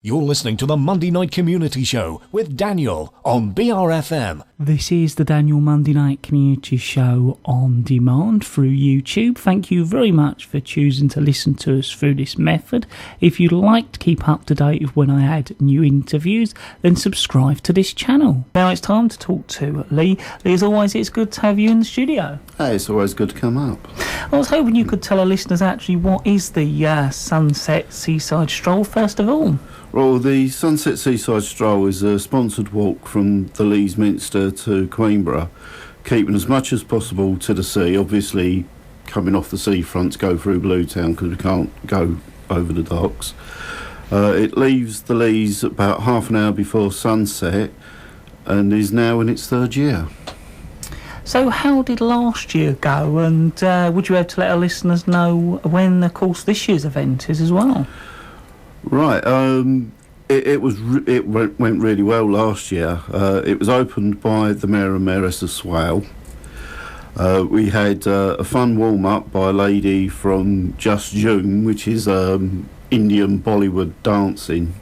You're listening to the Monday Night Community Show with Daniel on BRFM. This is the Daniel Monday Night Community Show on demand through YouTube. Thank you very much for choosing to listen to us through this method. If you'd like to keep up to date with when I add new interviews, then subscribe to this channel. Now it's time to talk to Lee. Lee, as always, it's good to have you in the studio. Hey, it's always good to come up. I was hoping you could tell our listeners actually what is the Sunset Seaside Stroll first of all. Well, the Sunset Seaside Stroll is a sponsored walk from the Lees Minster to Queenborough, keeping as much as possible to the sea. Obviously, coming off the seafront to go through Bluetown because we can't go over the docks. It leaves the Lees about half an hour before sunset and is now in its third year. So how did last year go, and would you have to let our listeners know when, of course, this year's event is as well? Right, it went really well last year. It was opened by the Mayor and Mayoress of Swale. We had a fun warm-up by a lady from Just June, which is Indian Bollywood dancing.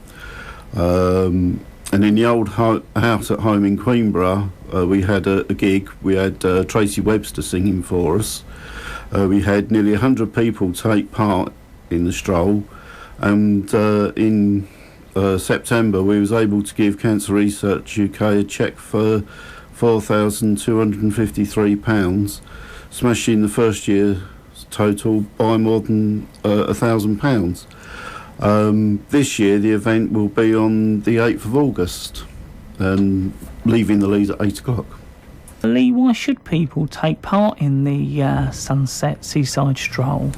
And in the old house at home in Queenborough, we had a gig. We had Tracy Webster singing for us. We had nearly 100 people take part in the stroll. And in September, we was able to give Cancer Research UK a cheque for £4,253, smashing the first year's total by more than £1,000. This year, the event will be on the 8th of August, and leaving the Lees at 8 o'clock. Lee, why should people take part in the Sunset Seaside Stroll?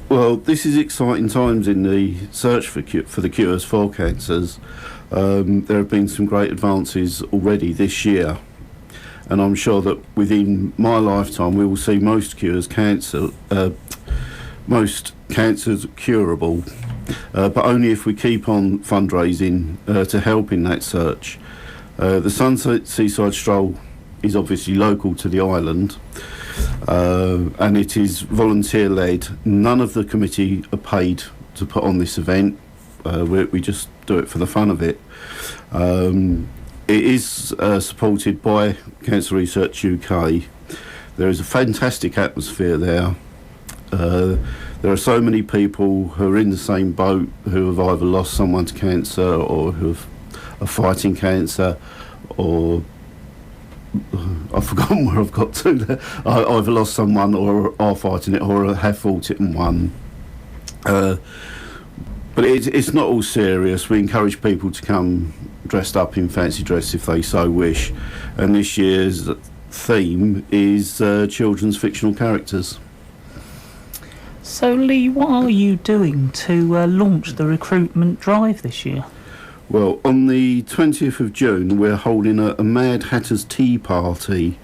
Well, this is exciting times in the search for the cures for cancers. There have been some great advances already this year, and I'm sure that within my lifetime we will see most cancers curable, but only if we keep on fundraising to help in that search. The Sunset Seaside Stroll is obviously local to the island. And it is volunteer-led. None of the committee are paid to put on this event. We just do it for the fun of it. It is supported by Cancer Research UK. There is a fantastic atmosphere there. There are so many people who are in the same boat, who have either lost someone to cancer or who are fighting cancer, or I've forgotten where I've got to there. I either lost someone or are fighting it or have fought it and won. But it's not all serious. We encourage people to come dressed up in fancy dress if they so wish. And this year's theme is children's fictional characters. So Lee, what are you doing to launch the recruitment drive this year? Well, on the 20th of June, we're holding a Mad Hatter's Tea Party,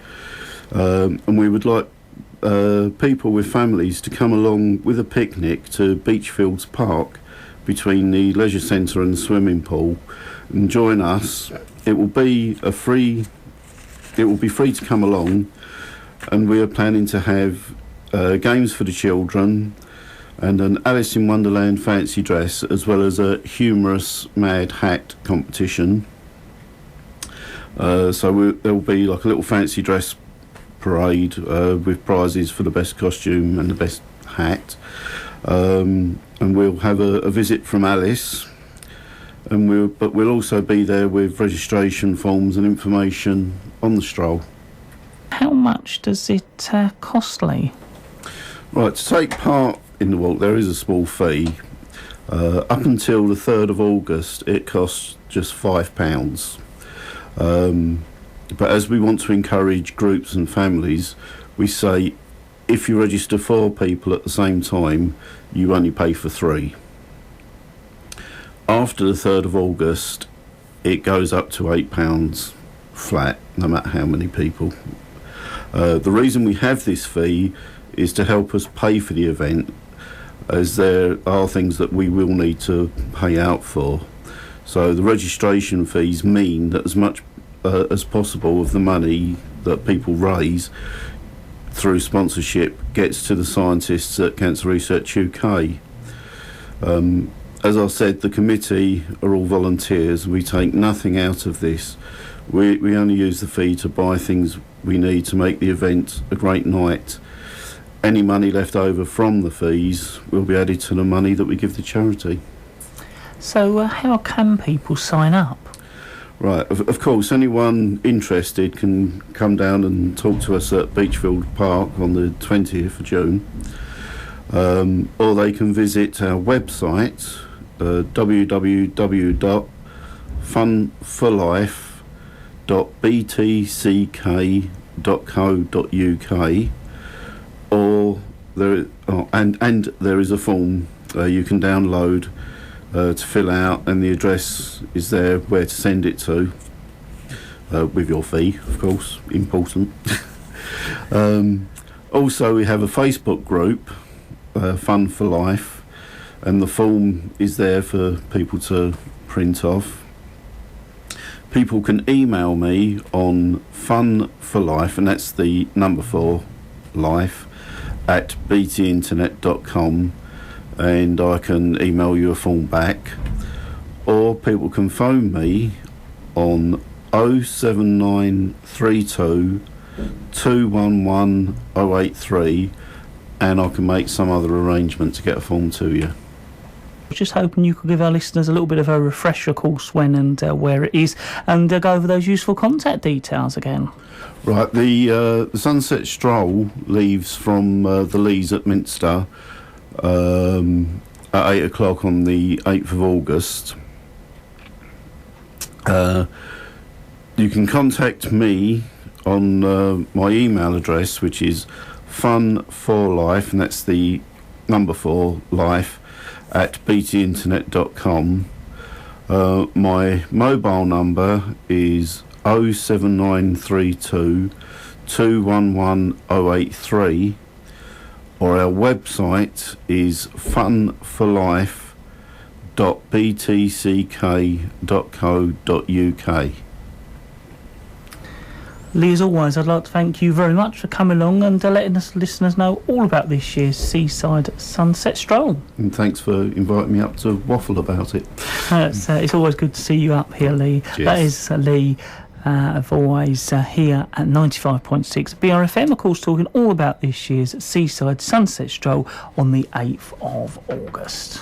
and we would like people with families to come along with a picnic to Beachfields Park between the leisure centre and the swimming pool and join us. It will be free to come along, and we are planning to have games for the children and an Alice in Wonderland fancy dress, as well as a humorous Mad Hat competition. So there will be like a little fancy dress parade with prizes for the best costume and the best hat. And we'll have a visit from Alice, and we'll also be there with registration forms and information on the stroll. How much does it cost, Lee? Right, to take part in the walk, there is a small fee. Up until the 3rd of August, it costs just £5. But as we want to encourage groups and families, we say if you register 4 people at the same time, you only pay for 3. After the 3rd of August, it goes up to £8 flat, no matter how many people. The reason we have this fee is to help us pay for the event, as there are things that we will need to pay out for. So the registration fees mean that as much as possible of the money that people raise through sponsorship gets to the scientists at Cancer Research UK. as I said, the committee are all volunteers. We take nothing out of this. We only use the fee to buy things we need to make the event a great night. Any money left over from the fees will be added to the money that we give to charity. So how can people sign up? Right, of course, anyone interested can come down and talk to us at Beachfield Park on the 20th of June. Or they can visit our website, www.funforlife.btck.co.uk, or there is a form you can download to fill out, and the address is there where to send it to, with your fee, of course, important. Also, we have a Facebook group, Fun for Life, and the form is there for people to print off. People can email me on funforlife, and that's the number 4 life, at btinternet.com, and I can email you a form back. Or people can phone me on 07932 211 083, and I can make some other arrangement to get a form to you. Just hoping you could give our listeners a little bit of a refresher course when and where it is, and go over those useful contact details again. Right, the Sunset Stroll leaves from the Lees at Minster at 8 o'clock on the 8th of August. You can contact me on my email address, which is funforlife, and that's the number 4 life, at btinternet.com. My mobile number is 07932 211 083, or our website is funforlife.btck.co.uk. Lee, as always, I'd like to thank you very much for coming along and letting us listeners know all about this year's Seaside Sunset Stroll. And thanks for inviting me up to waffle about it. It's always good to see you up here, Lee. Cheers. That is Lee, of always here at 95.6 BRFM, of course, talking all about this year's Seaside Sunset Stroll on the 8th of August.